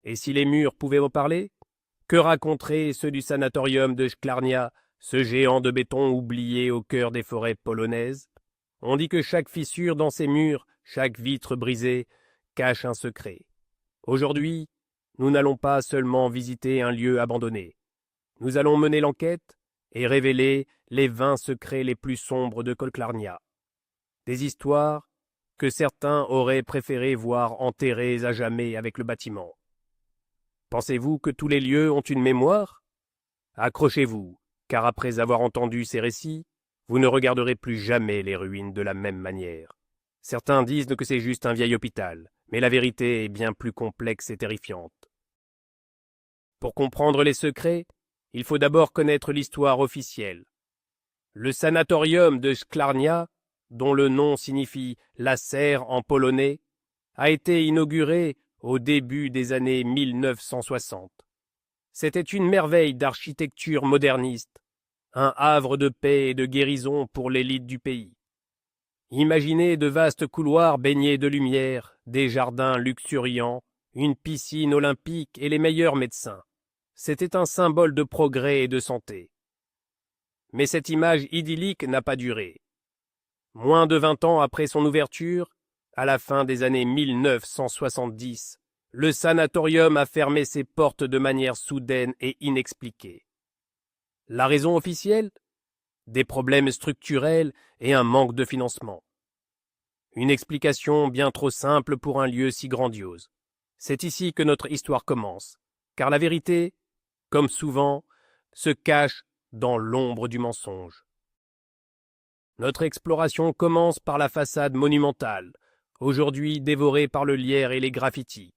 Et si les murs pouvaient me parler, que raconteraient ceux du sanatorium de Szklarnia, ce géant de béton oublié au cœur des forêts polonaises? On dit que chaque fissure dans ces murs, chaque vitre brisée, cache un secret. Aujourd'hui, nous n'allons pas seulement visiter un lieu abandonné. Nous allons mener l'enquête et révéler les 20 secrets les plus sombres de Szklarnia. Des histoires que certains auraient préféré voir enterrées à jamais avec le bâtiment. Pensez-vous que tous les lieux ont une mémoire? Accrochez-vous, car après avoir entendu ces récits, vous ne regarderez plus jamais les ruines de la même manière. Certains disent que c'est juste un vieil hôpital, mais la vérité est bien plus complexe et terrifiante. Pour comprendre les secrets, il faut d'abord connaître l'histoire officielle. Le sanatorium de Szklarnia, dont le nom signifie la serre en polonais, a été inauguré au début des années 1960. C'était une merveille d'architecture moderniste, un havre de paix et de guérison pour l'élite du pays. Imaginez de vastes couloirs baignés de lumière, des jardins luxuriants, une piscine olympique et les meilleurs médecins. C'était un symbole de progrès et de santé. Mais cette image idyllique n'a pas duré. Moins de 20 ans après son ouverture, à la fin des années 1970, le sanatorium a fermé ses portes de manière soudaine et inexpliquée. La raison officielle? Des problèmes structurels et un manque de financement. Une explication bien trop simple pour un lieu si grandiose. C'est ici que notre histoire commence, car la vérité, comme souvent, se cache dans l'ombre du mensonge. Notre exploration commence par la façade monumentale, aujourd'hui dévorée par le lierre et les graffitis.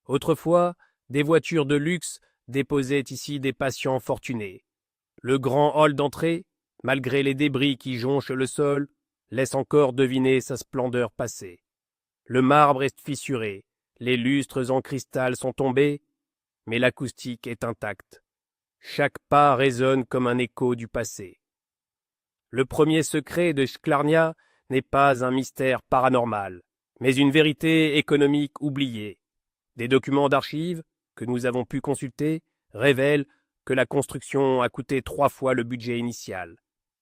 Autrefois, des voitures de luxe déposaient ici des patients fortunés. Le grand hall d'entrée, malgré les débris qui jonchent le sol, laisse encore deviner sa splendeur passée. Le marbre est fissuré, les lustres en cristal sont tombés, mais l'acoustique est intacte. Chaque pas résonne comme un écho du passé. Le premier secret de Szklarnia n'est pas un mystère paranormal, mais une vérité économique oubliée. Des documents d'archives, que nous avons pu consulter, révèlent que la construction a coûté 3 fois le budget initial.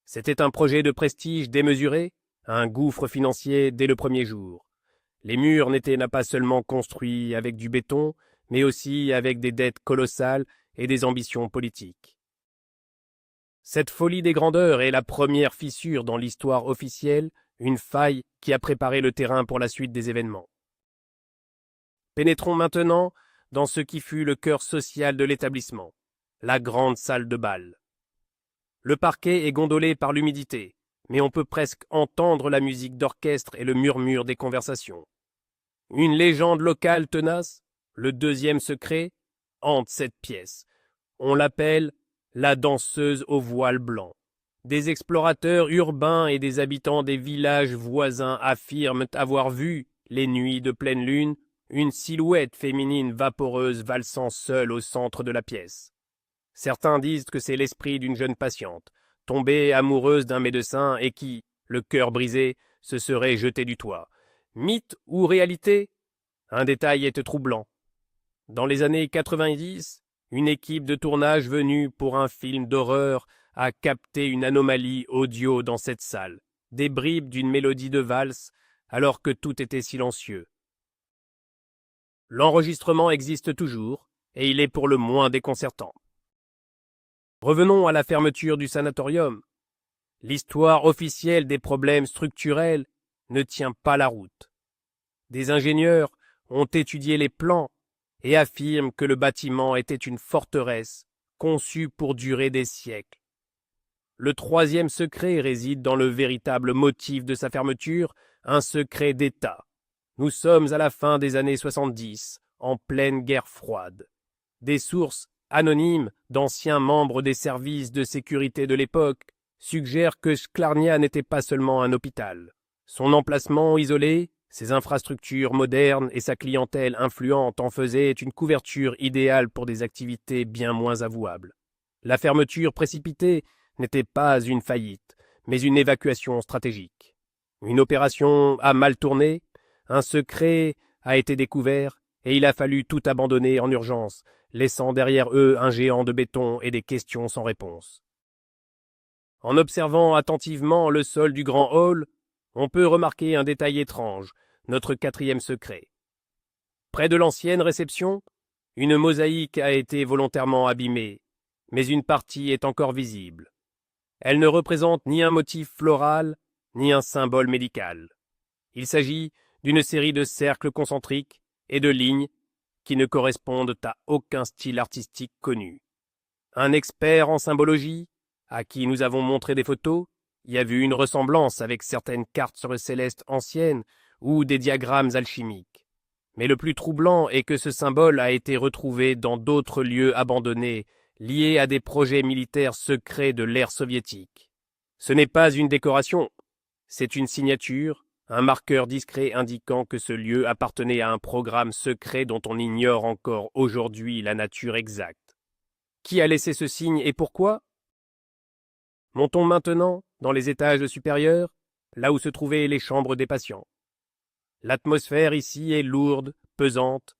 C'était un projet de prestige démesuré, un gouffre financier dès le premier jour. Les murs n'étaient pas seulement construits avec du béton, mais aussi avec des dettes colossales et des ambitions politiques. Cette folie des grandeurs est la première fissure dans l'histoire officielle, une faille qui a préparé le terrain pour la suite des événements. Pénétrons maintenant dans ce qui fut le cœur social de l'établissement, la grande salle de bal. Le parquet est gondolé par l'humidité, mais on peut presque entendre la musique d'orchestre et le murmure des conversations. Une légende locale tenace, le deuxième secret, hante cette pièce. On l'appelle la danseuse au voile blanc. Des explorateurs urbains et des habitants des villages voisins affirment avoir vu, les nuits de pleine lune, une silhouette féminine vaporeuse valsant seule au centre de la pièce. Certains disent que c'est l'esprit d'une jeune patiente, tombée amoureuse d'un médecin et qui, le cœur brisé, se serait jetée du toit. Mythe ou réalité? Un détail est troublant. Dans les années 90, une équipe de tournage venue pour un film d'horreur a capté une anomalie audio dans cette salle, des bribes d'une mélodie de valse, alors que tout était silencieux. L'enregistrement existe toujours, et il est pour le moins déconcertant. Revenons à la fermeture du sanatorium. L'histoire officielle des problèmes structurels ne tient pas la route. Des ingénieurs ont étudié les plans et affirment que le bâtiment était une forteresse conçue pour durer des siècles. Le troisième secret réside dans le véritable motif de sa fermeture, un secret d'État. Nous sommes à la fin des années 70, en pleine guerre froide. Des sources anonymes d'anciens membres des services de sécurité de l'époque suggèrent que Szklarnia n'était pas seulement un hôpital. Son emplacement isolé, ses infrastructures modernes et sa clientèle influente en faisaient une couverture idéale pour des activités bien moins avouables. La fermeture précipitée n'était pas une faillite, mais une évacuation stratégique. Une opération a mal tourné, un secret a été découvert, et il a fallu tout abandonner en urgence, laissant derrière eux un géant de béton et des questions sans réponse. En observant attentivement le sol du grand hall, on peut remarquer un détail étrange, notre quatrième secret. Près de l'ancienne réception, une mosaïque a été volontairement abîmée, mais une partie est encore visible. Elle ne représente ni un motif floral, ni un symbole médical. Il s'agit d'une série de cercles concentriques et de lignes qui ne correspondent à aucun style artistique connu. Un expert en symbologie, à qui nous avons montré des photos, y a vu une ressemblance avec certaines cartes sur le céleste anciennes ou des diagrammes alchimiques. Mais le plus troublant est que ce symbole a été retrouvé dans d'autres lieux abandonnés, liés à des projets militaires secrets de l'ère soviétique. Ce n'est pas une décoration, c'est une signature, un marqueur discret indiquant que ce lieu appartenait à un programme secret dont on ignore encore aujourd'hui la nature exacte. Qui a laissé ce signe et pourquoi? Montons maintenant dans les étages supérieurs, là où se trouvaient les chambres des patients. L'atmosphère ici est lourde, pesante.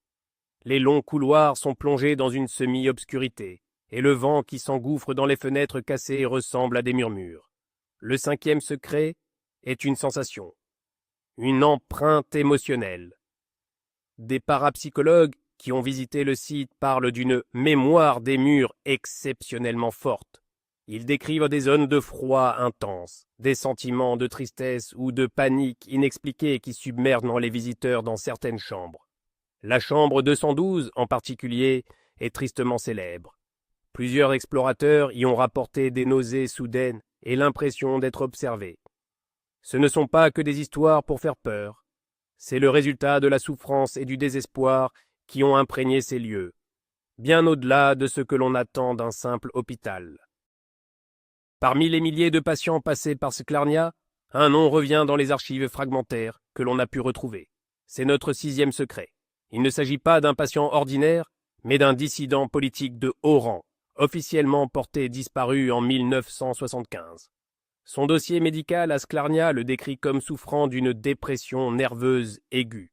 Les longs couloirs sont plongés dans une semi-obscurité, et le vent qui s'engouffre dans les fenêtres cassées ressemble à des murmures. Le cinquième secret est une sensation, une empreinte émotionnelle. Des parapsychologues qui ont visité le site parlent d'une mémoire des murs exceptionnellement forte. Ils décrivent des zones de froid intense, des sentiments de tristesse ou de panique inexpliqués qui submergent les visiteurs dans certaines chambres. La chambre 212, en particulier, est tristement célèbre. Plusieurs explorateurs y ont rapporté des nausées soudaines et l'impression d'être observés. Ce ne sont pas que des histoires pour faire peur. C'est le résultat de la souffrance et du désespoir qui ont imprégné ces lieux, bien au-delà de ce que l'on attend d'un simple hôpital. Parmi les milliers de patients passés par Sklarnia, un nom revient dans les archives fragmentaires que l'on a pu retrouver. C'est notre sixième secret. Il ne s'agit pas d'un patient ordinaire, mais d'un dissident politique de haut rang, officiellement porté disparu en 1975. Son dossier médical à Sklarnia le décrit comme souffrant d'une dépression nerveuse aiguë.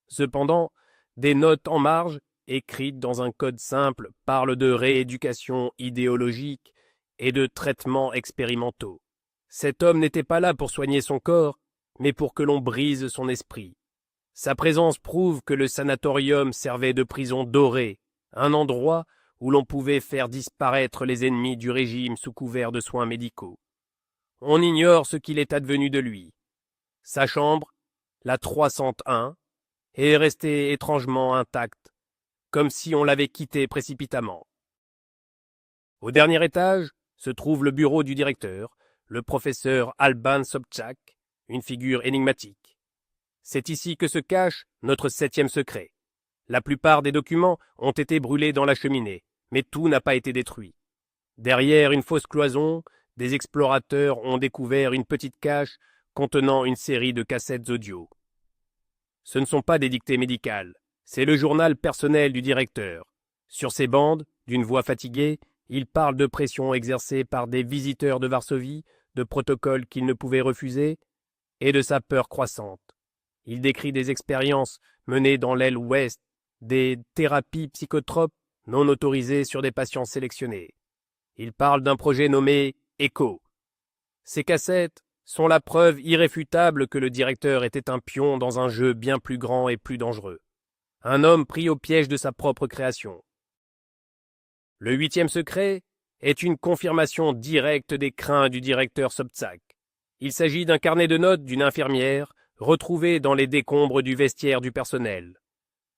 Cependant, des notes en marge, écrites dans un code simple, parlent de rééducation idéologique et de traitements expérimentaux. Cet homme n'était pas là pour soigner son corps, mais pour que l'on brise son esprit. Sa présence prouve que le sanatorium servait de prison dorée, un endroit où l'on pouvait faire disparaître les ennemis du régime sous couvert de soins médicaux. On ignore ce qu'il est advenu de lui. Sa chambre, la 301, est restée étrangement intacte, comme si on l'avait quittée précipitamment. Au dernier étage se trouve le bureau du directeur, le professeur Alban Sobchak, une figure énigmatique. C'est ici que se cache notre septième secret. La plupart des documents ont été brûlés dans la cheminée, mais tout n'a pas été détruit. Derrière une fausse cloison, des explorateurs ont découvert une petite cache contenant une série de cassettes audio. Ce ne sont pas des dictées médicales, c'est le journal personnel du directeur. Sur ces bandes, d'une voix fatiguée, il parle de pression exercée par des visiteurs de Varsovie, de protocoles qu'il ne pouvait refuser, et de sa peur croissante. Il décrit des expériences menées dans l'aile ouest, des thérapies psychotropes non autorisées sur des patients sélectionnés. Il parle d'un projet nommé ECHO. Ces cassettes sont la preuve irréfutable que le directeur était un pion dans un jeu bien plus grand et plus dangereux. Un homme pris au piège de sa propre création. Le huitième secret est une confirmation directe des craintes du directeur Sobchak. Il s'agit d'un carnet de notes d'une infirmière retrouvé dans les décombres du vestiaire du personnel.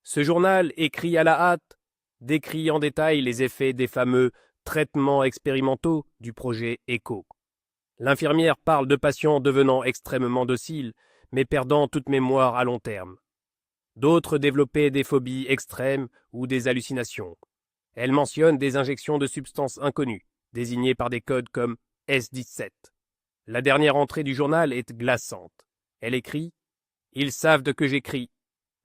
Ce journal, écrit à la hâte, décrit en détail les effets des fameux traitements expérimentaux du projet ECHO. L'infirmière parle de patients devenant extrêmement dociles, mais perdant toute mémoire à long terme. D'autres développaient des phobies extrêmes ou des hallucinations. Elle mentionne des injections de substances inconnues, désignées par des codes comme S17. La dernière entrée du journal est glaçante. Elle écrit « Ils savent de que j'écris.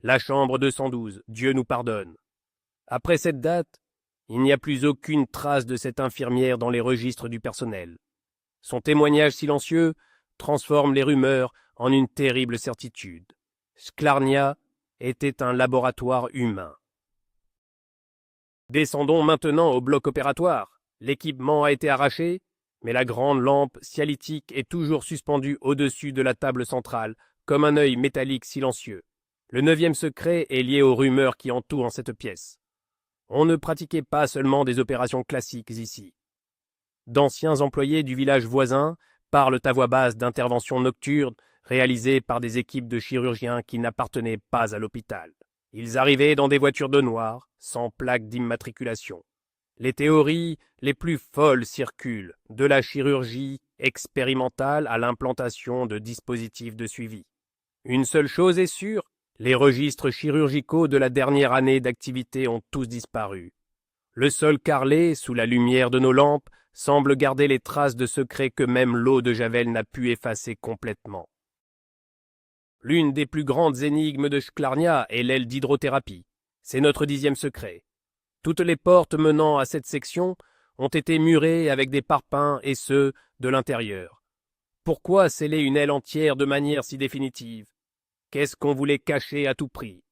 La chambre 212, Dieu nous pardonne. » Après cette date, il n'y a plus aucune trace de cette infirmière dans les registres du personnel. Son témoignage silencieux transforme les rumeurs en une terrible certitude. Sklarnia était un laboratoire humain. Descendons maintenant au bloc opératoire. L'équipement a été arraché, mais la grande lampe cialytique est toujours suspendue au-dessus de la table centrale, comme un œil métallique silencieux. Le 9e secret est lié aux rumeurs qui entourent cette pièce. On ne pratiquait pas seulement des opérations classiques ici. D'anciens employés du village voisin parlent à voix basse d'interventions nocturnes réalisées par des équipes de chirurgiens qui n'appartenaient pas à l'hôpital. Ils arrivaient dans des voitures de noir, sans plaque d'immatriculation. Les théories les plus folles circulent, de la chirurgie expérimentale à l'implantation de dispositifs de suivi. Une seule chose est sûre, les registres chirurgicaux de la dernière année d'activité ont tous disparu. Le sol carrelé, sous la lumière de nos lampes, semble garder les traces de secrets que même l'eau de Javel n'a pu effacer complètement. L'une des plus grandes énigmes de Shklarnia est l'aile d'hydrothérapie. C'est notre 10e secret. Toutes les portes menant à cette section ont été murées avec des parpaings et ceux de l'intérieur. Pourquoi sceller une aile entière de manière si définitive? Qu'est-ce qu'on voulait cacher à tout prix?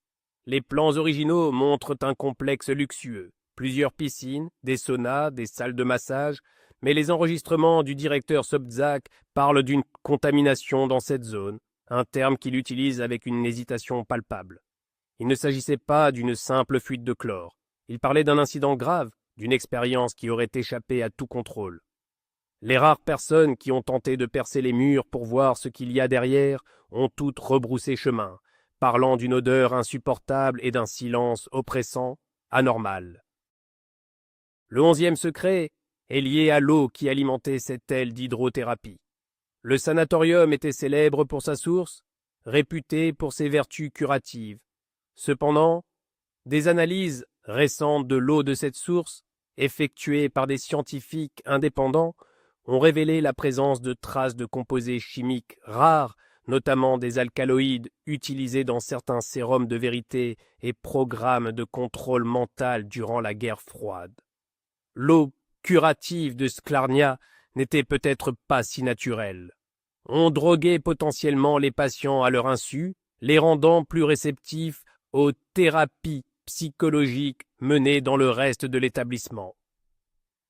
Les plans originaux montrent un complexe luxueux, plusieurs piscines, des saunas, des salles de massage, mais les enregistrements du directeur Sobczak parlent d'une contamination dans cette zone, un terme qu'il utilise avec une hésitation palpable. Il ne s'agissait pas d'une simple fuite de chlore. Il parlait d'un incident grave, d'une expérience qui aurait échappé à tout contrôle. Les rares personnes qui ont tenté de percer les murs pour voir ce qu'il y a derrière ont toutes rebroussé chemin, parlant d'une odeur insupportable et d'un silence oppressant, anormal. Le 11e secret est lié à l'eau qui alimentait cette aile d'hydrothérapie. Le sanatorium était célèbre pour sa source, réputé pour ses vertus curatives. Cependant, des analyses récentes de l'eau de cette source, effectuées par des scientifiques indépendants, ont révélé la présence de traces de composés chimiques rares, notamment des alcaloïdes utilisés dans certains sérums de vérité et programmes de contrôle mental durant la guerre froide. L'eau curative de Shklarnia n'était peut-être pas si naturelle. On droguait potentiellement les patients à leur insu, les rendant plus réceptifs aux thérapies psychologiques menées dans le reste de l'établissement.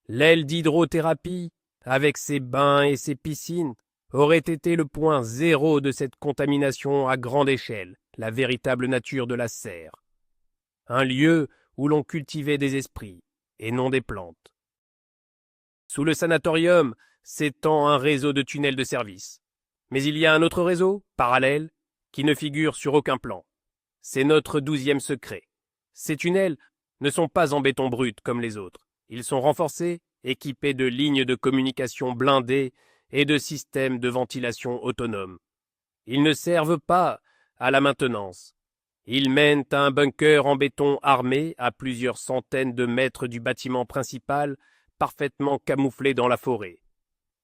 L'aile d'hydrothérapie, avec ses bains et ses piscines, aurait été le point zéro de cette contamination à grande échelle, la véritable nature de la serre. Un lieu où l'on cultivait des esprits, et non des plantes. Sous le sanatorium s'étend un réseau de tunnels de service. Mais il y a un autre réseau, parallèle, qui ne figure sur aucun plan. C'est notre 12e secret. Ces tunnels ne sont pas en béton brut comme les autres. Ils sont renforcés, équipés de lignes de communication blindées et de systèmes de ventilation autonomes. Ils ne servent pas à la maintenance. Ils mènent à un bunker en béton armé à plusieurs centaines de mètres du bâtiment principal, parfaitement camouflé dans la forêt.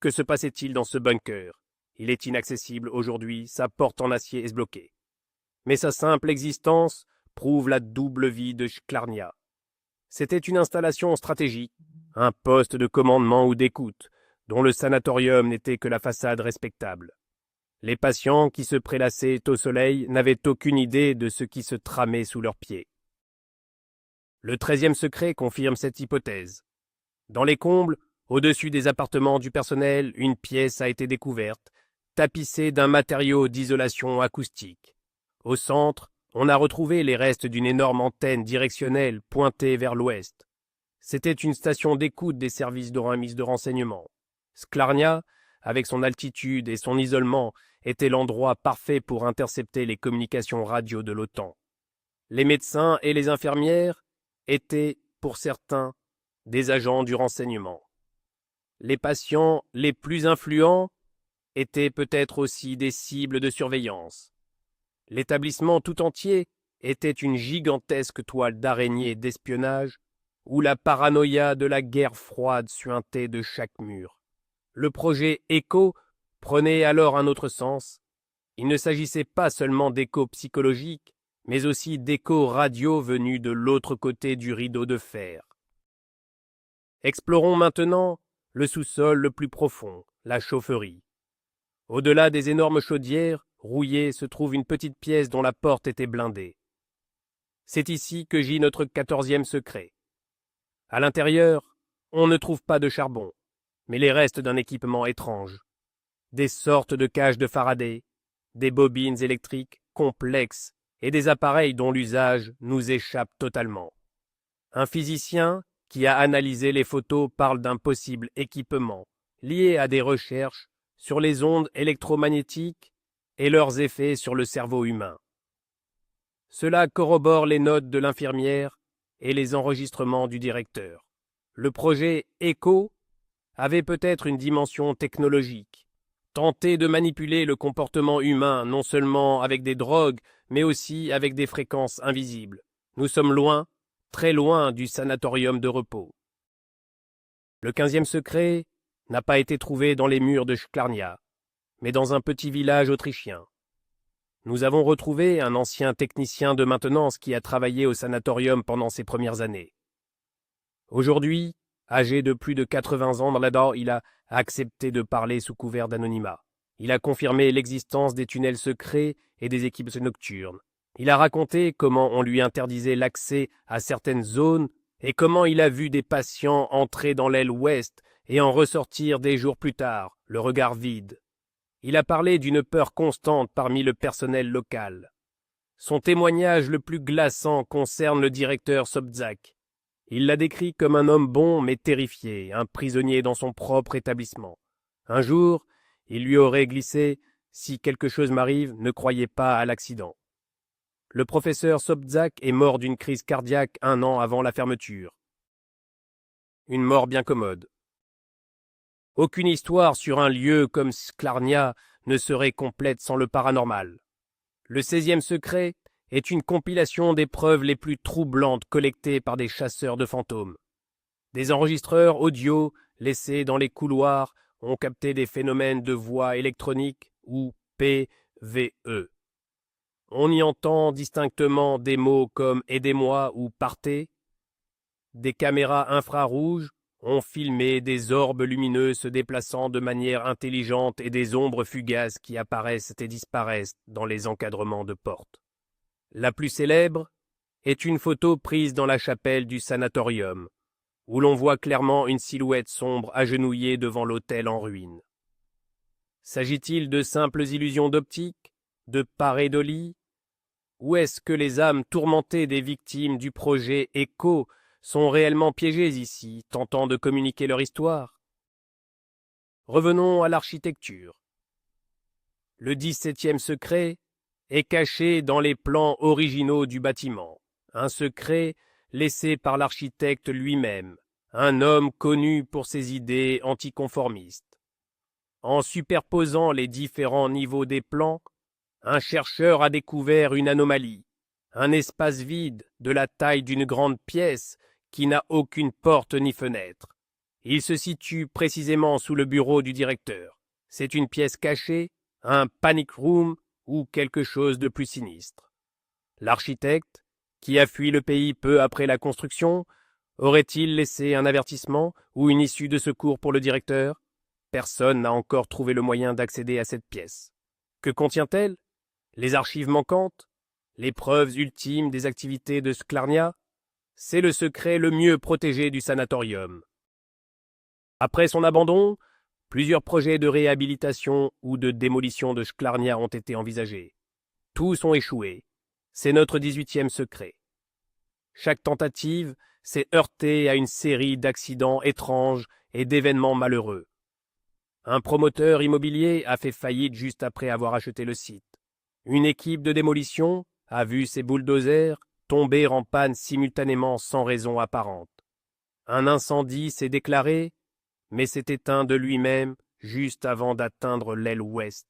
Que se passait-il dans ce bunker? Il est inaccessible aujourd'hui, sa porte en acier est bloquée. Mais sa simple existence prouve la double vie de Shklarnia. C'était une installation stratégique, un poste de commandement ou d'écoute, dont le sanatorium n'était que la façade respectable. Les patients qui se prélassaient au soleil n'avaient aucune idée de ce qui se tramait sous leurs pieds. Le 13e secret confirme cette hypothèse. Dans les combles, au-dessus des appartements du personnel, une pièce a été découverte, tapissée d'un matériau d'isolation acoustique. Au centre, on a retrouvé les restes d'une énorme antenne directionnelle pointée vers l'ouest. C'était une station d'écoute des services de remise de renseignement. Shklarnia, avec son altitude et son isolement, était l'endroit parfait pour intercepter les communications radio de l'OTAN. Les médecins et les infirmières étaient, pour certains, des agents du renseignement. Les patients les plus influents étaient peut-être aussi des cibles de surveillance. L'établissement tout entier était une gigantesque toile d'araignée d'espionnage où la paranoïa de la guerre froide suintait de chaque mur. Le projet ECHO prenait alors un autre sens. Il ne s'agissait pas seulement d'échos psychologiques, mais aussi d'échos radio venus de l'autre côté du rideau de fer. Explorons maintenant le sous-sol le plus profond, la chaufferie. Au-delà des énormes chaudières, rouillées, se trouve une petite pièce dont la porte était blindée. C'est ici que gît notre 14e secret. À l'intérieur, on ne trouve pas de charbon, mais les restes d'un équipement étrange. Des sortes de cages de Faraday, des bobines électriques complexes et des appareils dont l'usage nous échappe totalement. Un physicien qui a analysé les photos parle d'un possible équipement lié à des recherches sur les ondes électromagnétiques et leurs effets sur le cerveau humain. Cela corrobore les notes de l'infirmière et les enregistrements du directeur. Le projet ECHO avait peut-être une dimension technologique, tenter de manipuler le comportement humain non seulement avec des drogues, mais aussi avec des fréquences invisibles. Nous sommes loin, très loin du sanatorium de repos. Le 15e secret n'a pas été trouvé dans les murs de Sklarnia, mais dans un petit village autrichien. Nous avons retrouvé un ancien technicien de maintenance qui a travaillé au sanatorium pendant ses premières années. Aujourd'hui, âgé de plus de 80 ans là-dedans, il a accepté de parler sous couvert d'anonymat. Il a confirmé l'existence des tunnels secrets et des équipes nocturnes. Il a raconté comment on lui interdisait l'accès à certaines zones et comment il a vu des patients entrer dans l'aile ouest et en ressortir des jours plus tard, le regard vide. Il a parlé d'une peur constante parmi le personnel local. Son témoignage le plus glaçant concerne le directeur Sobczak. Il l'a décrit comme un homme bon mais terrifié, un prisonnier dans son propre établissement. Un jour, il lui aurait glissé « Si quelque chose m'arrive, ne croyez pas à l'accident ». Le professeur Sobczak est mort d'une crise cardiaque 1 an avant la fermeture. Une mort bien commode. Aucune histoire sur un lieu comme Sklarnia ne serait complète sans le paranormal. Le 16e secret est une compilation des preuves les plus troublantes collectées par des chasseurs de fantômes. Des enregistreurs audio laissés dans les couloirs ont capté des phénomènes de voix électroniques ou PVE. On y entend distinctement des mots comme « aidez-moi » ou « partez ». Des caméras infrarouges ont filmé des orbes lumineux se déplaçant de manière intelligente et des ombres fugaces qui apparaissent et disparaissent dans les encadrements de portes. La plus célèbre est une photo prise dans la chapelle du sanatorium, où l'on voit clairement une silhouette sombre agenouillée devant l'autel en ruine. S'agit-il de simples illusions d'optique, de pareidolie, ou est-ce que les âmes tourmentées des victimes du projet ECHO sont réellement piégées ici, tentant de communiquer leur histoire? Revenons à l'architecture. Le 17e secret est caché dans les plans originaux du bâtiment, un secret laissé par l'architecte lui-même, un homme connu pour ses idées anticonformistes. En superposant les différents niveaux des plans, un chercheur a découvert une anomalie, un espace vide de la taille d'une grande pièce qui n'a aucune porte ni fenêtre. Il se situe précisément sous le bureau du directeur. C'est une pièce cachée, un panic room ou quelque chose de plus sinistre. L'architecte, qui a fui le pays peu après la construction, aurait-il laissé un avertissement ou une issue de secours pour le directeur? Personne n'a encore trouvé le moyen d'accéder à cette pièce. Que contient-elle? Les archives manquantes? Les preuves ultimes des activités de Sklarnia? C'est le secret le mieux protégé du sanatorium. Après son abandon, plusieurs projets de réhabilitation ou de démolition de Sklarnia ont été envisagés. Tous ont échoué. C'est notre 18e secret. Chaque tentative s'est heurtée à une série d'accidents étranges et d'événements malheureux. Un promoteur immobilier a fait faillite juste après avoir acheté le site. Une équipe de démolition a vu ses bulldozers tomber en panne simultanément sans raison apparente. Un incendie s'est déclaré, mais s'est éteint de lui-même juste avant d'atteindre l'aile ouest.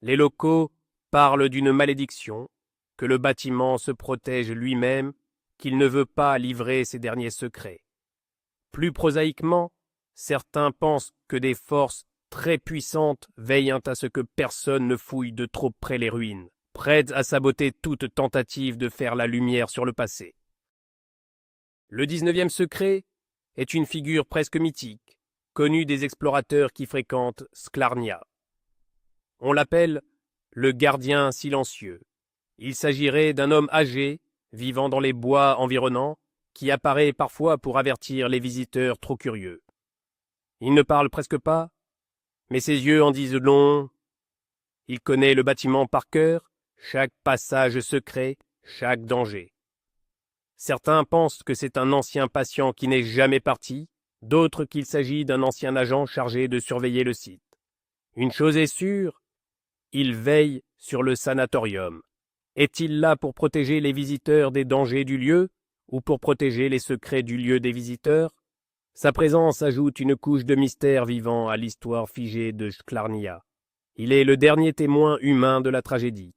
Les locaux parlent d'une malédiction, que le bâtiment se protège lui-même, qu'il ne veut pas livrer ses derniers secrets. Plus prosaïquement, certains pensent que des forces très puissantes veillent à ce que personne ne fouille de trop près les ruines, prêtes à saboter toute tentative de faire la lumière sur le passé. Le 19e secret est une figure presque mythique, connue des explorateurs qui fréquentent Sklarnia. On l'appelle le gardien silencieux. Il s'agirait d'un homme âgé, vivant dans les bois environnants, qui apparaît parfois pour avertir les visiteurs trop curieux. Il ne parle presque pas, mais ses yeux en disent long. Il connaît le bâtiment par cœur, chaque passage secret, chaque danger. Certains pensent que c'est un ancien patient qui n'est jamais parti, d'autres qu'il s'agit d'un ancien agent chargé de surveiller le site. Une chose est sûre, il veille sur le sanatorium. Est-il là pour protéger les visiteurs des dangers du lieu, ou pour protéger les secrets du lieu des visiteurs? Sa présence ajoute une couche de mystère vivant à l'histoire figée de Shklarnia. Il est le dernier témoin humain de la tragédie.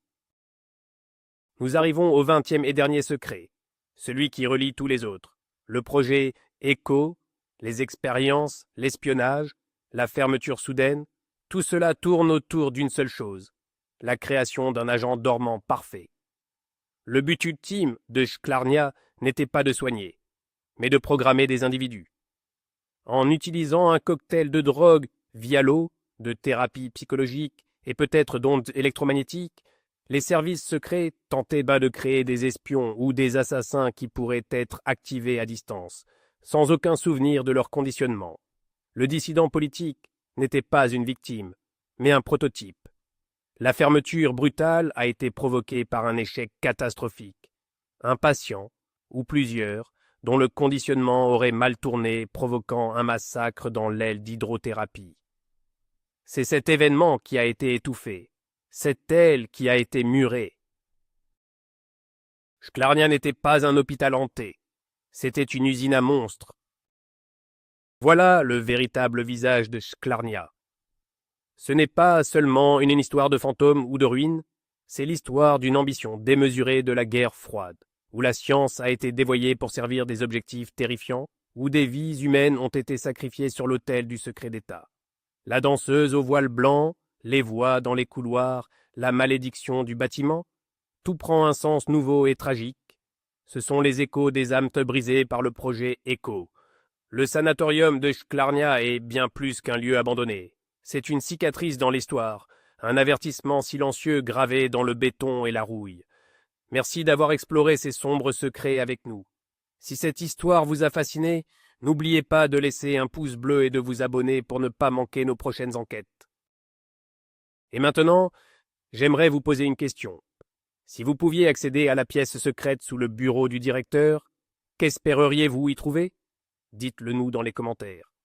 Nous arrivons au 20e et dernier secret, celui qui relie tous les autres. Le projet ECHO, les expériences, l'espionnage, la fermeture soudaine, tout cela tourne autour d'une seule chose, la création d'un agent dormant parfait. Le but ultime de Shklarnia n'était pas de soigner, mais de programmer des individus. En utilisant un cocktail de drogue via l'eau, de thérapie psychologique et peut-être d'ondes électromagnétiques, les services secrets tentaient de créer des espions ou des assassins qui pourraient être activés à distance, sans aucun souvenir de leur conditionnement. Le dissident politique n'était pas une victime, mais un prototype. La fermeture brutale a été provoquée par un échec catastrophique. Un patient, ou plusieurs, dont le conditionnement aurait mal tourné, provoquant un massacre dans l'aile d'hydrothérapie. C'est cet événement qui a été étouffé, cette aile qui a été murée. Shklarnia n'était pas un hôpital hanté, c'était une usine à monstres. Voilà le véritable visage de Shklarnia. Ce n'est pas seulement une histoire de fantômes ou de ruines, c'est l'histoire d'une ambition démesurée de la guerre froide, où la science a été dévoyée pour servir des objectifs terrifiants, où des vies humaines ont été sacrifiées sur l'autel du secret d'État. La danseuse au voile blanc, les voix dans les couloirs, la malédiction du bâtiment, tout prend un sens nouveau et tragique. Ce sont les échos des âmes brisées par le projet ECHO. Le sanatorium de Shklarnia est bien plus qu'un lieu abandonné. C'est une cicatrice dans l'histoire, un avertissement silencieux gravé dans le béton et la rouille. Merci d'avoir exploré ces sombres secrets avec nous. Si cette histoire vous a fasciné, n'oubliez pas de laisser un pouce bleu et de vous abonner pour ne pas manquer nos prochaines enquêtes. Et maintenant, j'aimerais vous poser une question. Si vous pouviez accéder à la pièce secrète sous le bureau du directeur, qu'espéreriez-vous y trouver? Dites-le nous dans les commentaires.